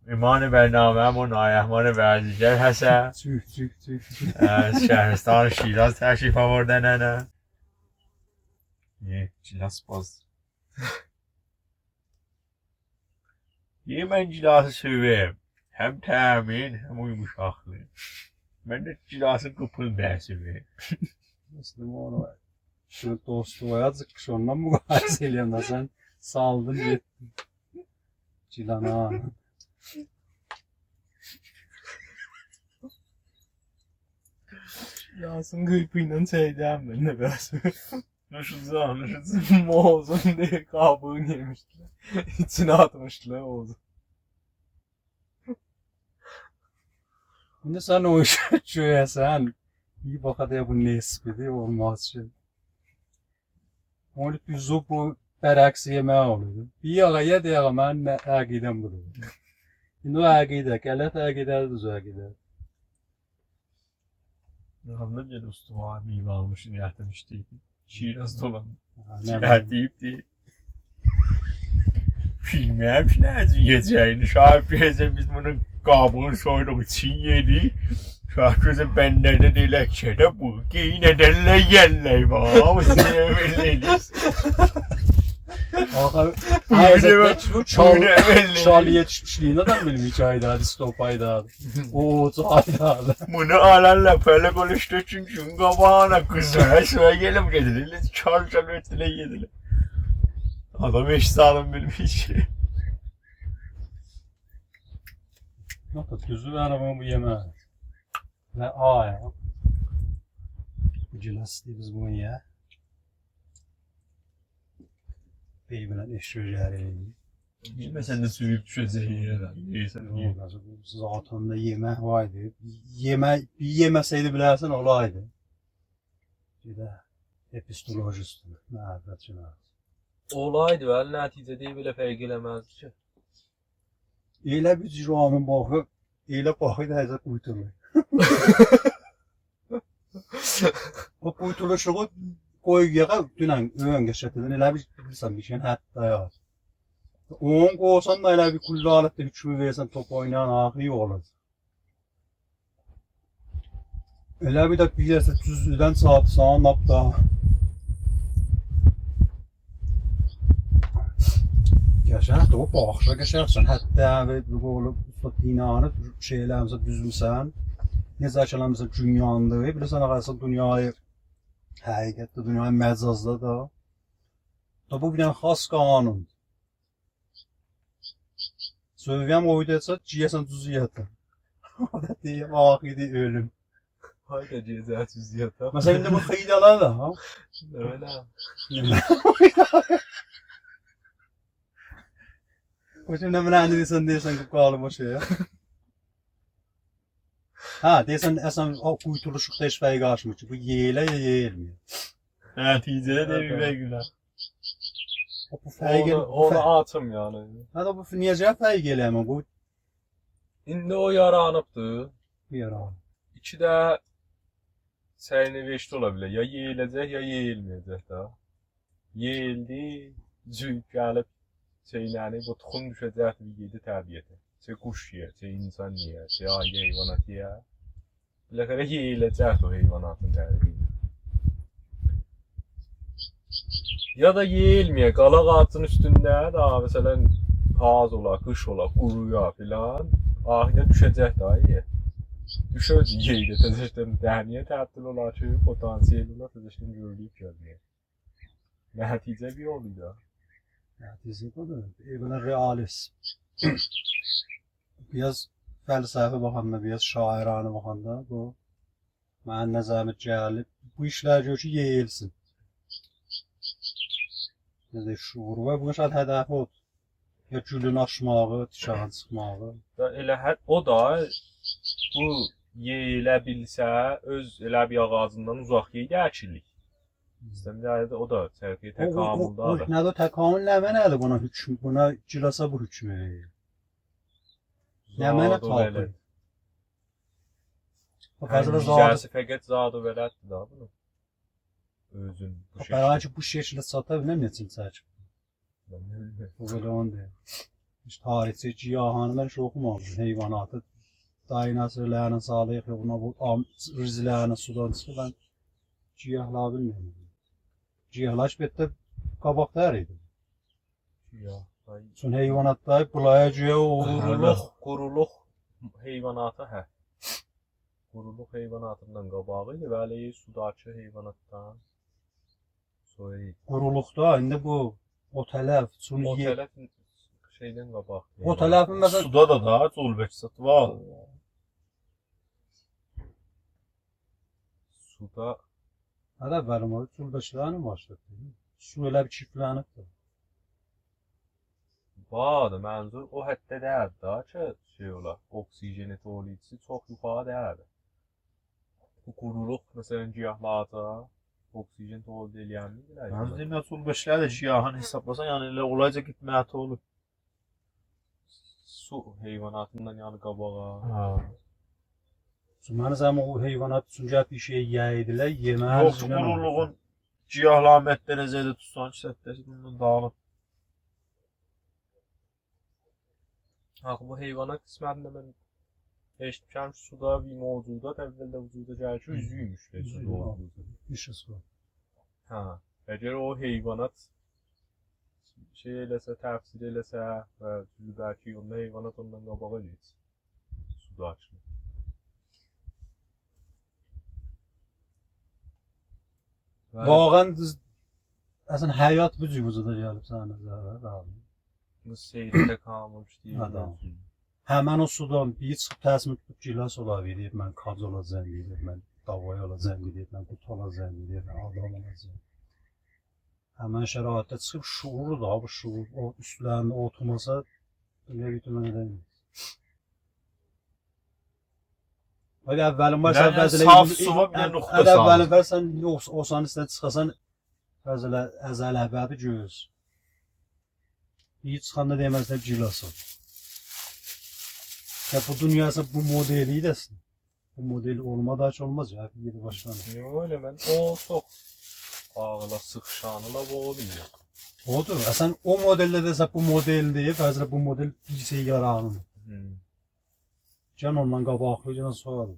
ایمان برنامه همون احمان ورزیگر هستم از شهرستان شیراز تشریف آوردن نه یه جلاس باز یه من جلاس سویم hem temin hem uyumuşaklı. Ben de cilasın kıpıl behsimi. Müslüm onu şu dostu yazık şundan mukayese ediyorum da sen saldın gittin. Cilana. Yasin kıypıyla şeyden ben de biraz. Nasıl? Moğuzun diye kabuğunu yemişler. İçine atmışlar Oğuz'u. Şimdi sen o işe çöğesen bir bakada bu nesbidi olmaz şey. Onu bir zupu bereksi yemeği oluyor. Bir yağa ye de yağa ben ergiden buluyorum. Şimdi o ergide, kelet ergide düz ergide. Anladın dostum abi meyve almışsın yerdemişti. Şiraz dolan. Ne Yer deyip değil. Bilmem ne yiyeceğini. Şahit biz bunun kabuğunu soyduk için yedi. Şahit benlerde dilekçede bu ki yine derler yerler var. Sinirleriz. Çal yetişmişliğine de benim hikayede hadi stop hayda. Ooo hayda. Bunu alanla böyle konuştu çünkü kabağına kızlara söyleyelim dediler. Çal ettiler yediler. Adam eşit alın benim hiç. Yok da tüzü ver ama bu yemeği. Ve ya. Bu cilas diye biz bunu ya. Beybilen eşrojeri. Bilme sen de sürüp düşeceğin yerden. Neyse. Zaten da yemek vardı. Bir yemeseydi bilersen olaydı. Bir de epistolojist. Məhəbbət şuna. Olaydı və nəticədə belə fərq eləməzdi ki. Elə bir ciramın baxı, elə baxıydı həzət uyutulur. O uyutuluşluğu qoyuyağa dünən ön geçirtdin. Elə bir bilirsən bir şeyin hətta ya. Onun qoysan da elə bir kullu alətdə hükmü versən top oynayan axı iyi olur. Elə bir də bilirsə düzlüdən sağın apda. Geçer, o bağışla geçersen. Hatta bu olup dinanı şeylerimize düzmüsən. Nezakələrimize dünyandı. Bilirsən ağasın dünyayı həqiqətdə, dünyayı məcazda da. Da bu bir dənə xas qanun. Söyləyəm oydu etsə, ciyəsən düzü yatır. Adət deyəm, ahidi ölüm. Hayda cezat yüzüyata. Mesela indi bu xeydalar da, ha? Öyle. O şimdi ben deyirsən ki, qalım o şeyə. Ha, deyirsən, əsən o uyutuluşluqda heç fərq qarşımır ki, bu yeyilə ya yeyilmiyor. Neticede de bir vergiler. Bu fərq Onu atım yani. Ha da bu necə fərq eləmə bu? İndi o yaranıbdı. Bir yara. İki də sərnişte ola bilər. Ya yeyiləcək ya yeyilməyəcək də. Yeyildi, cüyüb gəlib şeyləri, bu tuxum düşəcək bir yedi təbiətə. Çə quş yer, çə insan yer, çə ayə heyvanat yer. Biləxərə yeyiləcək o heyvanatın təbiəti. Ya da yeyilməyə, qalaq ağacın üstündə daha məsələn paz ola, qış ola, quruya filan. Ahirə düşəcək daha iyi. Düşər yeyilə, təzəşdən dəhniyə təbdil olar ki, potansiyel olar, təzəşdən görülüb gəlməyə. Nəticə bir oluyor. Nəticə budur. Evlə realist. Biraz fəlsəfi baxanda, biraz şairane baxanda bu mənim nəzərimə gəlib. Bu işlər gör ki, yeyilsin. Nəzə şuur və bu şəhət hədəfi odur. Ya gülün açmağı, tişağın çıxmağı. Elə o da bu yeyilə bilsə, öz elə bir ağacından uzaq yeyil əkillik. İstəmirdə o da sərfi təkamüldadır. Nədə təkamül nəmə nədir buna hükm, buna cilasa bu hükmü verir. Nəmənə tapır. Cəsi fəqət zadı verətdir da bunu. Özün bu şəkildə. Bəlkə bu şəkildə sata biləm neçin çəkib. Ben ne bileyim. O belə onu deyir. İşte tarihçi cihahanı ben şu okumamışım. Heyvanatı dinozorlarının sağlayıp buna bu rizlerini sudan çıkıp ben cihahla bilmiyorum. Cihahlaş bette kabakta eriydi. Ya. Son heyvanatlar bulayıcıya Quruluq heyvanatı hə. Quruluq heyvanatından qabağıydı, bəli sudakı heyvanatdan sonra Quruluqda indi bu o tələf, o yer. tələf şeydən qabaq. O tələfin mesela Suda da Zulbekistat var. Suda hada benim o tulbaşlarını başladı. Su öyle bir çiftlenip de. vardı, mənzur o həddə deyərdi daha ki, şey olar, oksijeni tolidisi çox yuxarı deyərdi. Bu quruluq, məsələn, ciyahlarda oksijen tolid eləyən midirlər? Ben dedim ya Zulbekistat da cihahanı hesaplasan yani elə olayca gitməyəti olur. Su heyvanatından yəni qabağa. Ha. Sonra zaman o hayvanat sunca bir şey yediler, yemeğe Yoktu kuruluğun cihahlı Ahmet Dereze'de tutsan çiftesi bundan dağılır. Axı bu heyvanat qismətində mən eşitmişəm ki, suda bir mövcudat əvvəldə vücuda gəlir ki, üzüymüş də suda olduğu. işi su. Hə, əgər o heyvanat şey eləsə, təfsir eləsə və sudakı yolda heyvanat ondan qabağa geç. Sudakı. Vagan aslında hayat vücuda gelip sana zarar abi. Bu seyirdə qalmış Adam. deyirlər. Hemen o sudan bir çıkıp təsmin tutup cilas olabilir, ben kabz olacağım deyir, ben davaya olacağım deyir, ben kut olacağım deyir, ben adam olacağım. Hemen şəraitdə çıxıb şuuru da, bu şuur, o üstlərində oturmasa, dünya bitmən edəmir. Öyle evvelin başa Yani bəzilə... saf su var, bir de nokta sağ. Evvelin versən, olsan istə çıxasan, bəzilə əzəl əbədi göz. İyi çıxanda deməzlər cilasın. Ya bu dünyası bu modeli desin. Bu modeli olmadı hiç olmaz ya. Bir yedi başlanır. Yox, elə mən o çox ağla sıxışanıla bu oluyor. Odur. Sen o modelde desek bu model değil. Bazıları bu model bir şey yararlı. Can ondan qabaqlı, can sonra.